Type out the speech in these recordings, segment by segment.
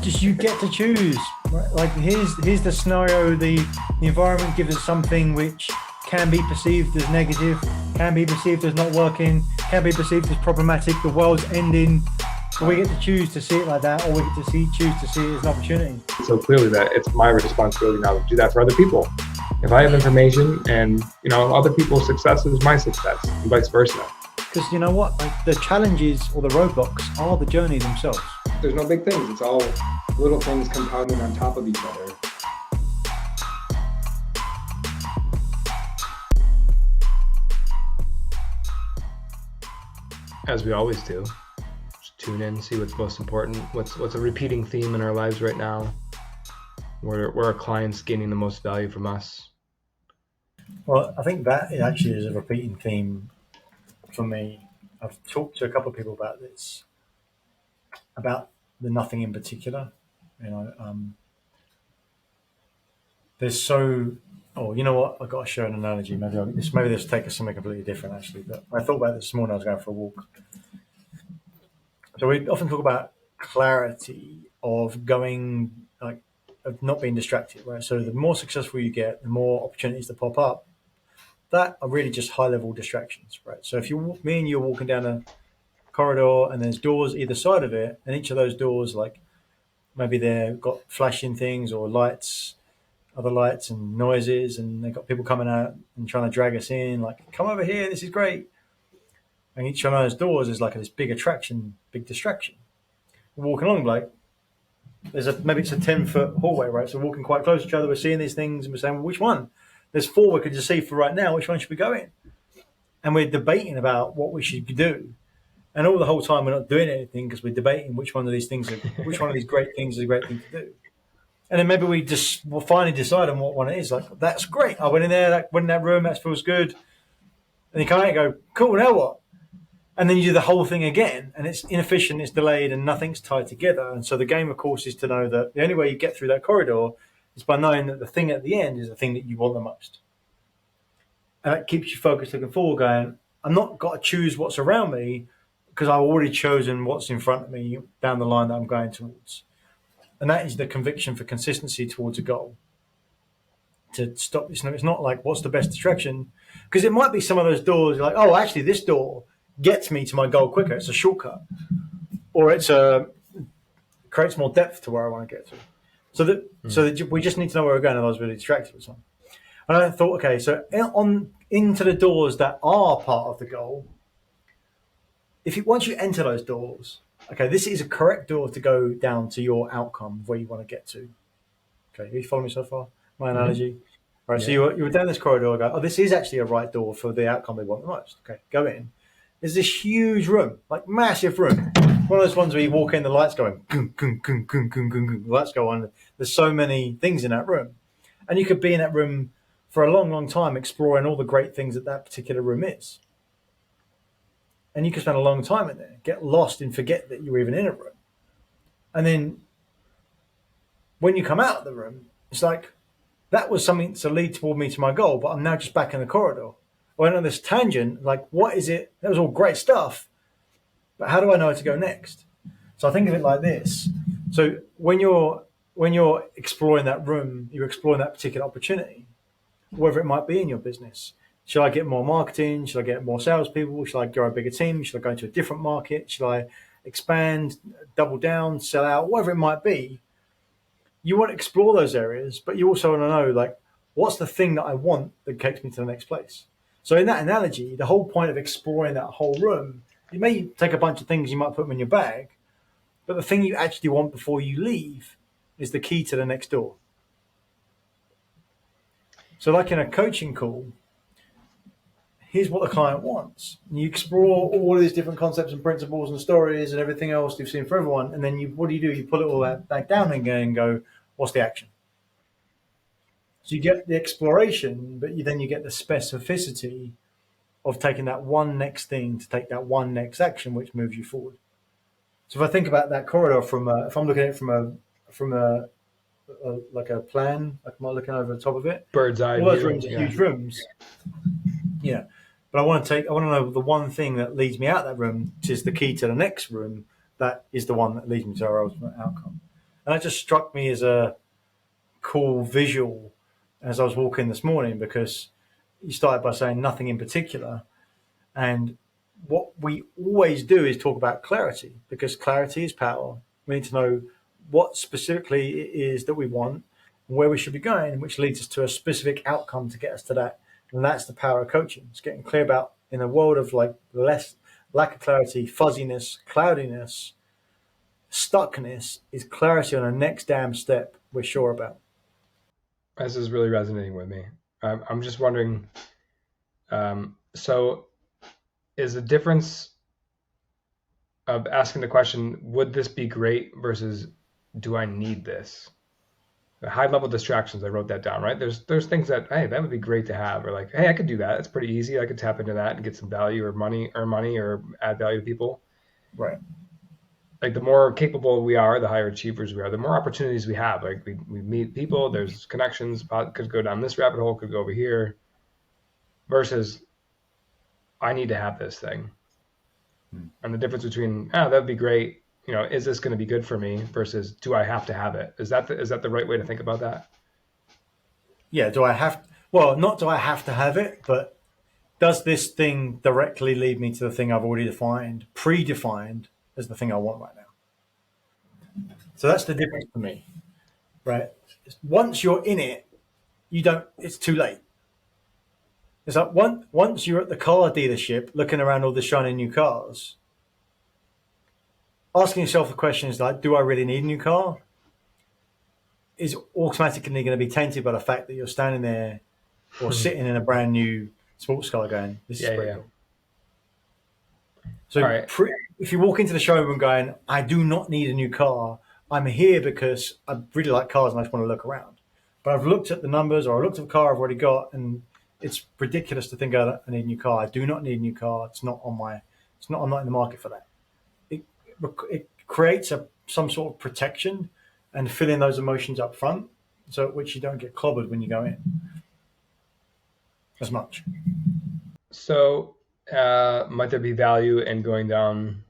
just you get to choose. Right? Like here's the scenario. The environment gives us something which can be perceived as negative, can be perceived as not working, can be perceived as problematic. The world's ending. But we get to choose to see it like that, or we get to choose to see it as an opportunity. So clearly that it's my responsibility now to do that for other people. If I have information and, other people's success is my success and vice versa. Because you know what? Like, the challenges or the roadblocks are the journey themselves. There's no big things. It's all little things compounding on top of each other. As we always do. Tune in, see what's most important, what's a repeating theme in our lives right now, where our clients gaining the most value from us. Well, I think that actually is a repeating theme for me. I've talked to a couple of people about this, about the nothing in particular. There's so. Oh, you know what? I've got to share an analogy. Maybe this will take us somewhere completely different, actually. But I thought about this morning. I was going for a walk. So we often talk about clarity of of not being distracted, right? So the more successful you get, the more opportunities that pop up. That are really just high level distractions, right? So if me and you are walking down a corridor and there's doors either side of it, and each of those doors, like maybe they've got flashing things or lights, other lights and noises, and they've got people coming out and trying to drag us in, like, come over here, this is great. And each one of those doors is like this big attraction, big distraction. We're walking along, like, maybe it's a 10-foot hallway, right? So we're walking quite close to each other, we're seeing these things, and we're saying, well, which one? There's 4 we could just see for right now, which one should we go in? And we're debating about what we should do. And all the whole time we're not doing anything because we're debating which one of these great things is a great thing to do. And then maybe we'll finally decide on what one it is. Like, that's great. I went in there, went in that room, that feels good. And you come out and go, cool, now what? And then you do the whole thing again, and it's inefficient, it's delayed, and nothing's tied together. And so the game, of course, is to know that the only way you get through that corridor is by knowing that the thing at the end is the thing that you want the most. And that keeps you focused, looking forward, going, I'm not got to choose what's around me because I've already chosen what's in front of me down the line that I'm going towards. And that is the conviction for consistency towards a goal. To stop, it's not like what's the best distraction, because it might be some of those doors, you're like, oh, actually, this door gets me to my goal quicker. It's a shortcut, or creates more depth to where I want to get to. So that we just need to know where we're going, otherwise we're distracted with something. And I thought, okay, so into the doors that are part of the goal. Once you enter those doors, okay, this is a correct door to go down to your outcome where you want to get to. Okay, you follow me so far? My analogy, mm-hmm. Right? Yeah. So you were down this corridor. I go, oh, this is actually a right door for the outcome we want the most. Okay, go in. There's this huge room, like massive room. One of those ones where you walk in, the lights going, gung, gung, gung, gung, gung, gung, gung. The lights go on. There's so many things in that room, and you could be in that room for a long, long time, exploring all the great things that particular room is. And you could spend a long time in there, get lost and forget that you were even in a room. And then when you come out of the room, it's like, that was something to lead toward me to my goal, but I'm now just back in the corridor. I went on this tangent, like, what is it? That was all great stuff, but how do I know where to go next? So I think of it like this. So when you're exploring that room, you're exploring that particular opportunity, whatever it might be in your business. Should I get more marketing? Should I get more salespeople? Should I grow a bigger team? Should I go into a different market? Should I expand, double down, sell out, whatever it might be? You want to explore those areas, but you also want to know, like, what's the thing that I want that takes me to the next place? So in that analogy, the whole point of exploring that whole room, you may take a bunch of things, you might put them in your bag, but the thing you actually want before you leave is the key to the next door. So like in a coaching call, here's what the client wants. And you explore all of these different concepts and principles and stories and everything else you've seen for everyone. And then what do? You pull it all back down again and go, what's the action? So you get the exploration, but then you get the specificity of taking that one next thing to take that one next action, which moves you forward. So if I think about that corridor if I'm looking at it from a like a plan, like I'm looking over the top of it. Bird's eye. All those rooms are huge rooms. Yeah. But I want to know the one thing that leads me out of that room, which is the key to the next room, that is the one that leads me to our ultimate outcome. And that just struck me as a cool visual as I was walking this morning, because you started by saying nothing in particular. And what we always do is talk about clarity, because clarity is power. We need to know what specifically it is that we want and where we should be going, which leads us to a specific outcome to get us to that. And that's the power of coaching. It's getting clear about, in a world of like less lack of clarity, fuzziness, cloudiness, stuckness, is clarity on the next damn step we're sure about. This is really resonating with me. I'm just wondering, so is the difference of asking the question, would this be great, versus do I need this? The high level distractions, I wrote that down, right? There's things that, hey, that would be great to have, or like, hey, I could do that. It's pretty easy. I could tap into that and get some value or money, earn money, or add value to people. Right. Like the more capable we are, the higher achievers we are, the more opportunities we have. Like we meet people, there's connections, could go down this rabbit hole, could go over here, versus I need to have this thing. And the difference between, that'd be great, is this going to be good for me, versus do I have to have it? Is that the right way to think about that? Yeah. Not do I have to have it, but does this thing directly lead me to the thing I've already predefined as the thing I want right now? So that's the difference for me, right? Once you're in it, it's too late. It's like once you're at the car dealership looking around all the shiny new cars, asking yourself the question is like, do I really need a new car? Is automatically going to be tainted by the fact that you're standing there or sitting in a brand new sports car going, this is pretty cool. So right. If you walk into the showroom going, I do not need a new car, I'm here because I really like cars and I just want to look around. But I've looked at the numbers, or I looked at the car I've already got, and it's ridiculous to think I need a new car. I do not need a new car. I'm not in the market for that. It creates some sort of protection and filling those emotions up front, so at which you don't get clobbered when you go in as much. So might there be value in going down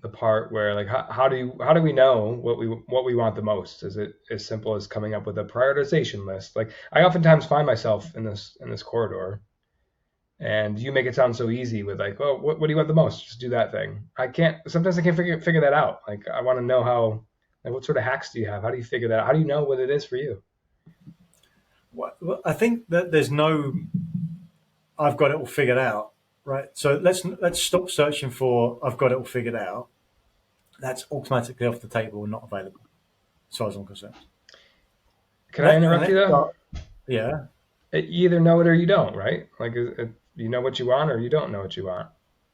the part where, like, how do we know what we want the most? Is it as simple as coming up with a prioritization list? Like, I oftentimes find myself in this corridor, and you make it sound so easy with like, oh, what do you want the most? Just do that thing. Sometimes I can't figure that out. Like, I want to know how, like, what sort of hacks do you have? How do you figure that out? How do you know what it is for you? Well, I think that there's no, I've got it all figured out, right? So let's stop searching for I've got it all figured out. That's automatically off the table and not available, as far as I'm concerned. Can I interrupt you though? Yeah. You either know it or you don't, right? Like, you know what you want or you don't know what you want.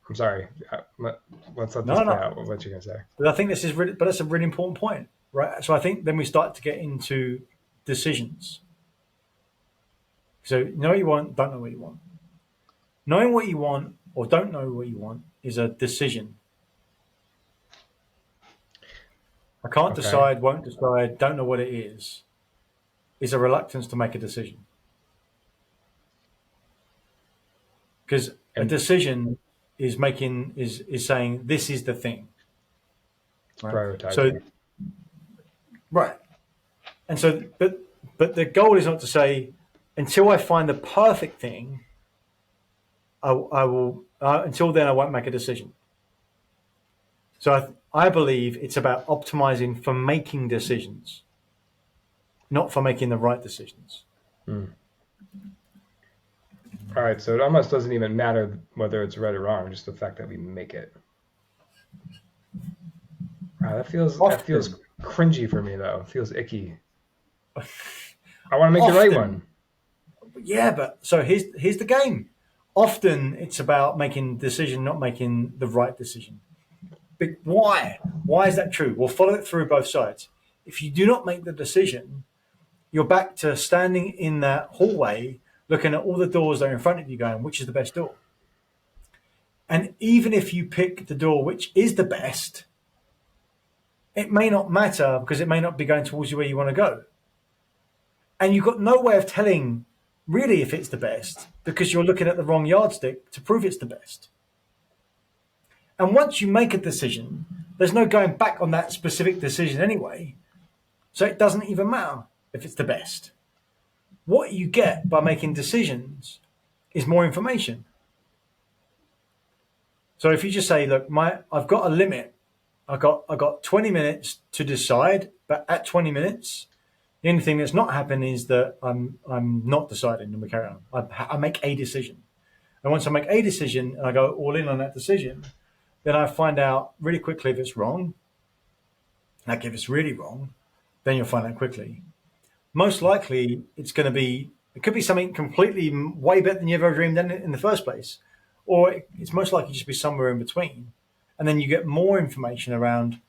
I'm sorry. Let's let this play out. What you gonna say? But I think this is really, but that's a really important point, right? So I think then we start to get into decisions. So know what you want, don't know what you want. Knowing what you want or don't know what you want is a decision. I can't decide, won't decide, don't know what it is a reluctance to make a decision. Because a decision is saying this is the thing. Right? Prioritizing. So, right. And so, but the goal is not to say, until I find the perfect thing, I will. Until then, I won't make a decision. So I believe it's about optimizing for making decisions, not for making the right decisions. All right, so it almost doesn't even matter whether it's right or wrong, just the fact that we make it. That feels cringy for me, though. It feels icky. I want to make the right one. Yeah, but so here's the game. Often it's about making the decision, not making the right decision. But why? Why is that true? We'll follow it through both sides. If you do not make the decision, you're back to standing in that hallway, looking at all the doors that are in front of you going, which is the best door? And even if you pick the door which is the best, it may not matter because it may not be going towards you where you want to go. And you've got no way of telling really if it's the best because you're looking at the wrong yardstick to prove it's the best. And once you make a decision, there's no going back on that specific decision anyway. So it doesn't even matter if it's the best. What you get by making decisions is more information. So if you just say, look, I've got a limit. I got 20 minutes to decide, but at 20 minutes, the only thing that's not happening is that I'm not deciding and we carry on. I make a decision. And once I make a decision and I go all in on that decision, then I find out really quickly if it's wrong. Like if it's really wrong, then you'll find out quickly. Most likely, it could be something completely way better than you ever dreamed in the first place. Or it's most likely just be somewhere in between. And then you get more information around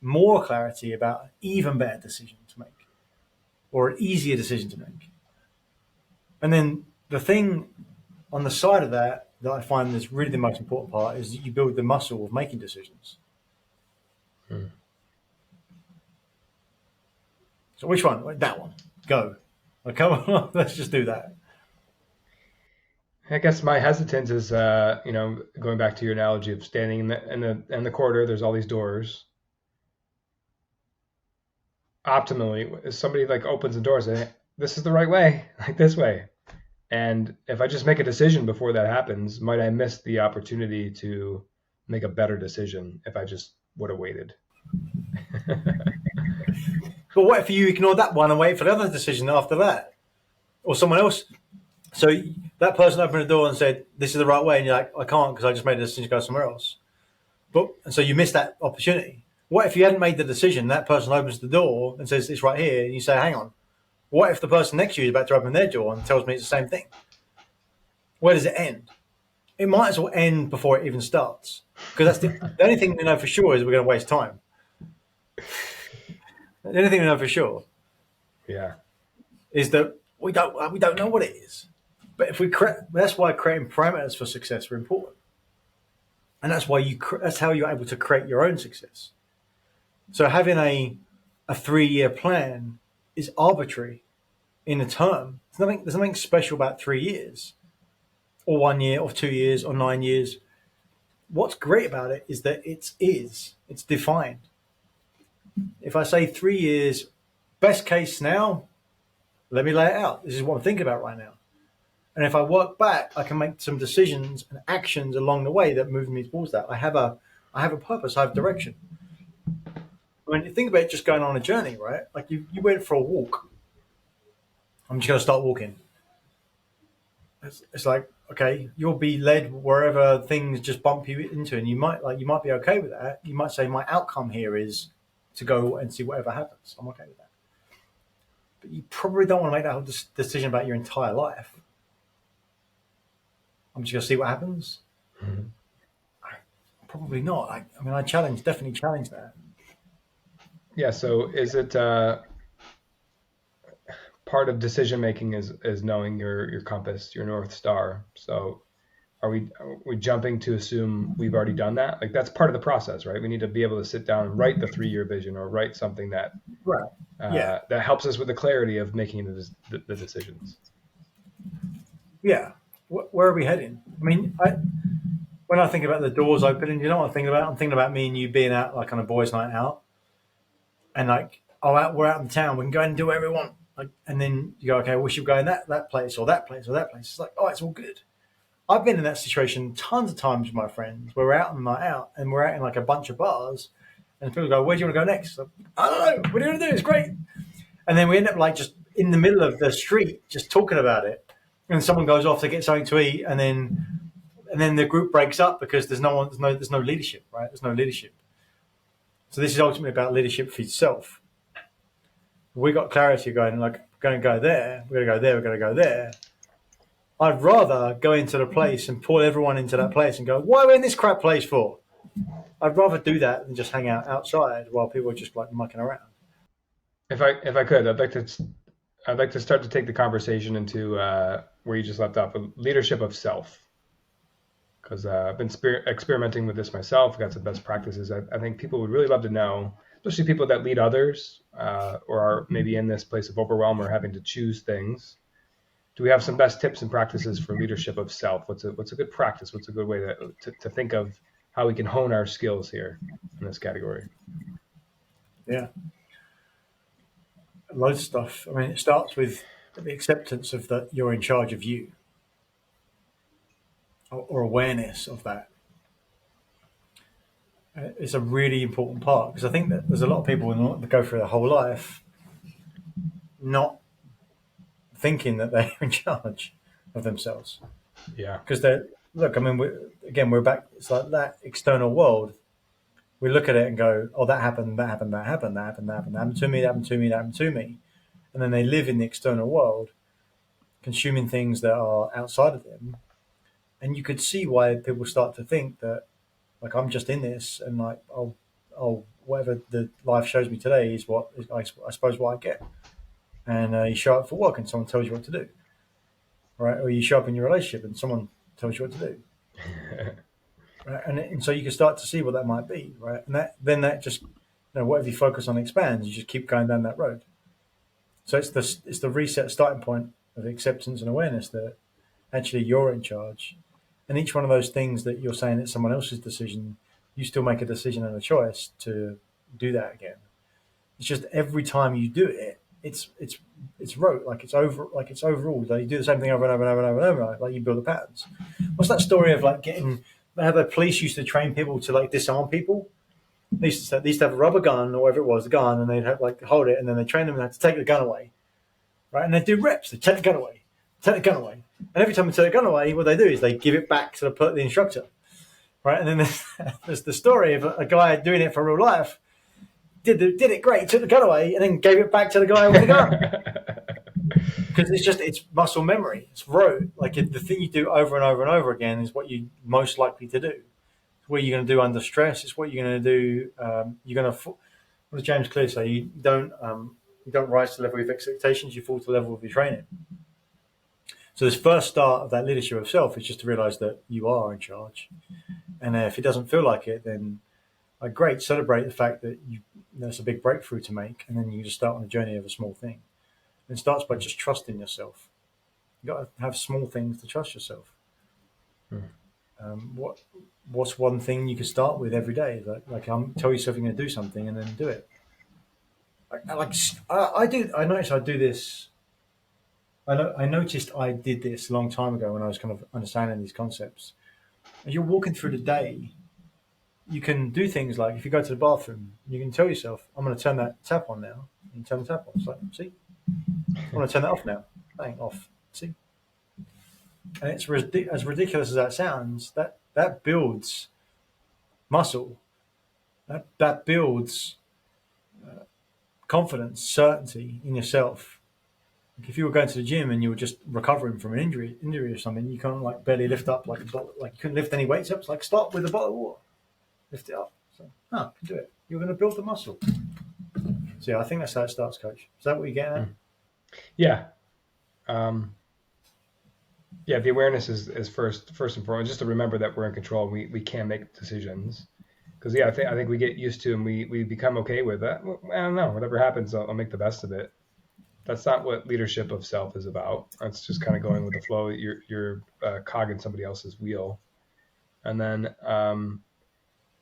more clarity about an even better decision to make or an easier decision to make. And then the thing on the side of that I find is really the most important part is that you build the muscle of making decisions. So which one? That one. Go. Okay, come on, let's just do that. I guess my hesitance is, going back to your analogy of standing in the corridor. There's all these doors. Optimally, if somebody like opens the door and say, "This is the right way, like this way," and if I just make a decision before that happens, might I miss the opportunity to make a better decision if I just would have waited? But what if you ignore that one and wait for the other decision after that, or someone else? So that person opened the door and said, "This is the right way," and you're like, "I can't because I just made a decision to go somewhere else." And so you missed that opportunity. What if you hadn't made the decision? That person opens the door and says, "It's right here," and you say, "Hang on." What if the person next to you is about to open their door and tells me it's the same thing? Where does it end? It might as well end before it even starts, because that's the only thing we know for sure is we're going to waste time. The only thing we know for sure, is that we don't know what it is. But if that's why creating parameters for success are important, and that's why that's how you're able to create your own success. So having a 3-year plan is arbitrary in a term. There's nothing special about 3 years, or 1 year, or 2 years, or 9 years. What's great about it is that it's defined. If I say 3 years, best case now, let me lay it out. This is what I'm thinking about right now. And if I work back, I can make some decisions and actions along the way that move me towards that. I have a purpose. I have direction. When you think about it, just going on a journey, right? Like you went for a walk. I'm just going to start walking. It's like, okay, you'll be led wherever things just bump you into, and you might be okay with that. You might say, my outcome here is to go and see whatever happens. I'm okay with that. But you probably don't want to make that whole decision about your entire life. I'm just going to see what happens. Mm-hmm. Probably not. I definitely challenge that. Yeah. So is it part of decision making is knowing your compass, your North Star? So are we jumping to assume we've already done that? Like that's part of the process, right? We need to be able to sit down and write the 3-year vision, or write something that that helps us with the clarity of making the decisions. Yeah. Where are we heading? I mean, when I think about the doors opening, you know what I'm thinking about? I'm thinking about me and you being out like on a boys' night out, and like, we're out in town. We can go and do whatever we want. Like, and then you go, okay, we should go in that place or that place or that place. It's like, oh, it's all good. I've been in that situation tons of times with my friends where we're out on a night out and we're out in like a bunch of bars, and people go, where do you want to go next? Like, I don't know. What are you going to do? It's great. And then we end up like just in the middle of the street, just talking about it. And someone goes off to get something to eat, and then the group breaks up because there's no leadership, right? There's no leadership. So this is ultimately about leadership for yourself. We got clarity going, like, we're going to go there, we're going to go there, we're going to go there. I'd rather go into the place and pull everyone into that place and go, why are we in this crap place for? I'd rather do that than just hang out outside while people are just like mucking around. If I could, I'd like to start to take the conversation into where you just left off, with leadership of self. Because I've been experimenting with this myself. I've got some best practices. I think people would really love to know, especially people that lead others or are maybe in this place of overwhelm or having to choose things. Do we have some best tips and practices for leadership of self? What's a good practice? What's a good way to think of how we can hone our skills here in this category. Yeah, loads of stuff. I mean, it starts with the acceptance of that you're in charge of you, or awareness of that. It's a really important part, because I think that there's a lot of people that go through their whole life not thinking that they're in charge of themselves. Yeah. Because look, I mean, we're back. It's like that external world. We look at it and go, "Oh, that happened, that happened, that happened, that happened, that happened, that happened to me, that happened to me, that happened to me," and then they live in the external world, consuming things that are outside of them. And you could see why people start to think that, like, I'm just in this, and like, oh, whatever the life shows me today is what I suppose what I get. And you show up for work, and someone tells you what to do, right? Or you show up in your relationship, and someone tells you what to do. Right? And so you can start to see what that might be, right? And that just, whatever you focus on expands. You just keep going down that road. So it's the reset starting point of acceptance and awareness that actually you're in charge, and each one of those things that you're saying it's someone else's decision, you still make a decision and a choice to do that again. It's just every time you do it, it's rote, like it's overall. Like you do the same thing over and over and over and over and over, like you build the patterns. What's that story of like how the police used to train people to like disarm people? They used to have a rubber gun or whatever it was, the gun, and they'd have like hold it, and then they train them to take the gun away, right? And they do reps. They take the gun away, and every time they take the gun away, what they do is they give it back to the instructor, right? And then there's the story of a guy doing it for real life. Did it great, took the gun away, and then gave it back to the guy with the gun. Because it's muscle memory. It's rote. Like the thing you do over and over and over again is what you're most likely to do. It's what you're going to do under stress. It's what you're going to do. You're going to. What does James Clear say? You don't rise to the level of your expectations. You fall to the level of your training. So this first start of that leadership of self is just to realize that you are in charge. And if it doesn't feel like it, then great, celebrate the fact that there's a big breakthrough to make, and then you just start on a journey of a small thing. And it starts by just trusting yourself. You've got to have small things to trust yourself. What's one thing you can start with every day? Tell yourself you're going to do something and then do it. I noticed I do this. I noticed I did this a long time ago when I was kind of understanding these concepts. As you're walking through the day, you can do things like, if you go to the bathroom, you can tell yourself, I'm going to turn that tap on now. And turn the tap on. It's like, see? I'm going to turn that off now. Bang, off. See? And it's as ridiculous as that sounds, that builds muscle. That builds confidence, certainty in yourself. Like if you were going to the gym and you were just recovering from an injury or something, you can't like barely lift up like you couldn't lift any weights up. It's like, start with a bottle of water. Lift it up. So, can do it. You're going to build the muscle. So yeah, I think that's how it starts, Coach. Is that what you're getting at? Yeah. The awareness is first and foremost, just to remember that we're in control. We can make decisions. Because I think we get used to and we become okay with that. Well, I don't know. Whatever happens, I'll make the best of it. That's not what leadership of self is about. It's just kind of going with the flow. You're cog in somebody else's wheel. And then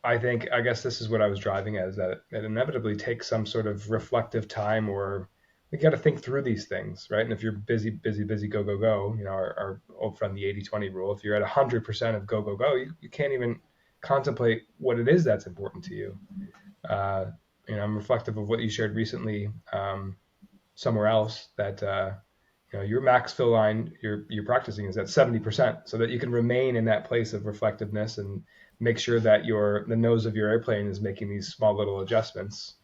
I guess this is what I was driving at, is that it inevitably takes some sort of reflective time, or we got to think through these things, right? And if you're busy, go, our old friend, the 80-20 rule, if you're at 100% of go, you can't even contemplate what it is that's important to you. I'm reflective of what you shared recently somewhere else, that your max fill line you're practicing is at 70%, so that you can remain in that place of reflectiveness and make sure that the nose of your airplane is making these small little adjustments,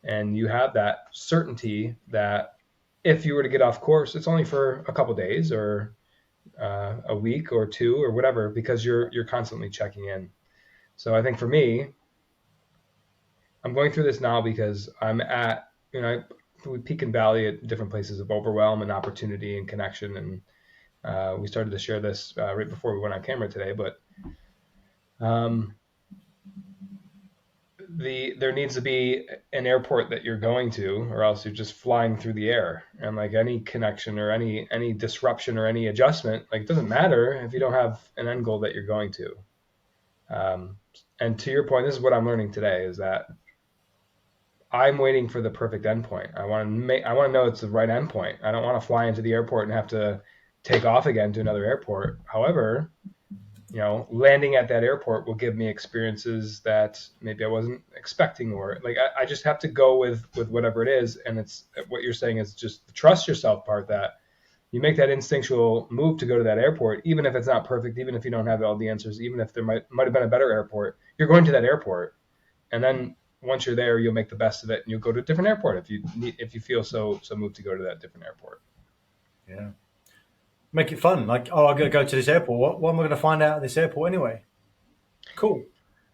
and you have that certainty that if you were to get off course, it's only for a couple days or a week or two or whatever, because you're constantly checking in. So I think for me, I'm going through this now because I'm at we peak and valley at different places of overwhelm and opportunity and connection. And we started to share this right before we went on camera today, but there needs to be an airport that you're going to, or else you're just flying through the air. And like any connection or any disruption or any adjustment, like it doesn't matter if you don't have an end goal that you're going to. And to your point, this is what I'm learning today, is that I'm waiting for the perfect endpoint. I want to know it's the right endpoint. I don't want to fly into the airport and have to take off again to another airport. However, landing at that airport will give me experiences that maybe I wasn't expecting, or like I just have to go with whatever it is. And it's what you're saying is just the trust yourself part, that you make that instinctual move to go to that airport, even if it's not perfect, even if you don't have all the answers, even if there might have been a better airport, you're going to that airport. And then once you're there, you'll make the best of it, and you'll go to a different airport if you feel so moved to go to that different airport. Yeah. Make it fun. Like, oh, I'm going to go to this airport. What am I going to find out at this airport anyway? Cool.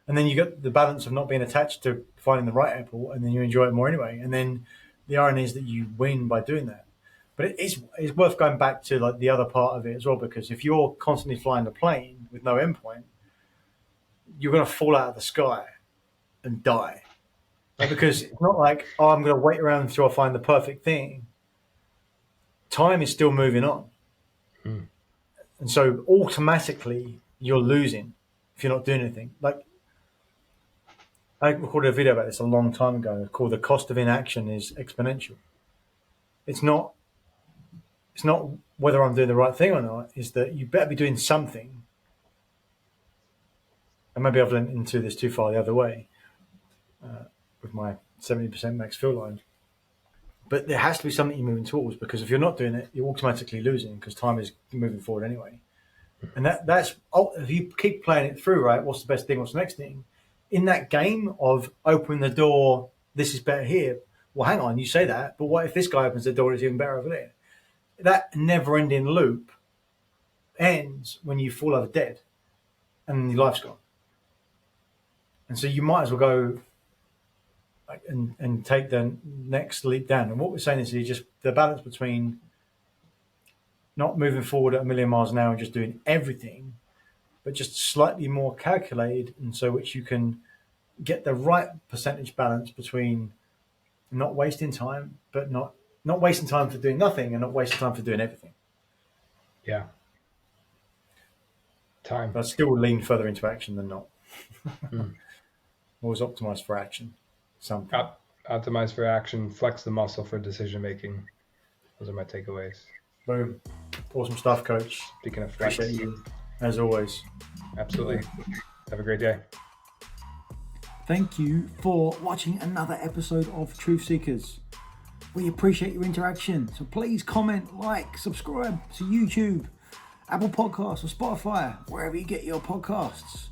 And then you get the balance of not being attached to finding the right airport, and then you enjoy it more anyway. And then the irony is that you win by doing that. But it's worth going back to like the other part of it as well, because if you're constantly flying the plane with no endpoint, you're going to fall out of the sky and die. Because it's not like, oh, I'm going to wait around until I find the perfect thing. Time is still moving on. And so automatically you're losing if you're not doing anything. Like, I recorded a video about this a long time ago called "The Cost of Inaction is Exponential." It's not whether I'm doing the right thing or not. It's that you better be doing something. And maybe I've leaned into this too far the other way with my 70% max fill line. But there has to be something you're moving towards, because if you're not doing it, you're automatically losing, because time is moving forward anyway. And that's if you keep playing it through, right? What's the best thing? What's the next thing? In that game of opening the door, this is better here. Well, hang on, you say that, but what if this guy opens the door and it's even better over there? That never-ending loop ends when you fall over dead and your life's gone. And so you might as well go and take the next leap down. And what we're saying is just the balance between not moving forward at 1,000,000 miles an hour and just doing everything, but just slightly more calculated, and so which you can get the right percentage balance between not wasting time, but not wasting time for doing nothing, and not wasting time for doing everything. Yeah. Time. But still lean further into action than not. Always optimize for action. Something. Optimize for action, flex the muscle for decision making. Those are my takeaways. Boom. Awesome stuff, Coach. Speaking of flex. Appreciate you, as always. Absolutely. Have a great day. Thank you for watching another episode of Truth Seekers. We appreciate your interaction. So please comment, like, subscribe to YouTube, Apple Podcasts, or Spotify, wherever you get your podcasts.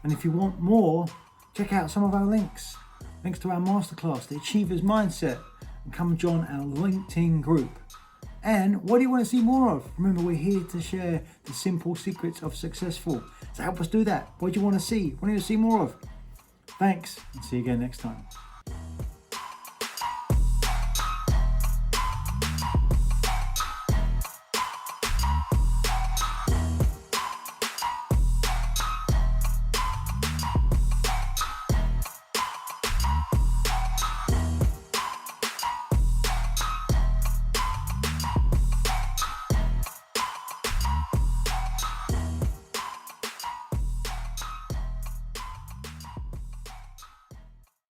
And if you want more, check out some of our links to our masterclass, The Achiever's Mindset, and come join our LinkedIn group. And what do you want to see more of? Remember, we're here to share the simple secrets of successful. So help us do that. What do you want to see? What do you want to see more of? Thanks, and see you again next time.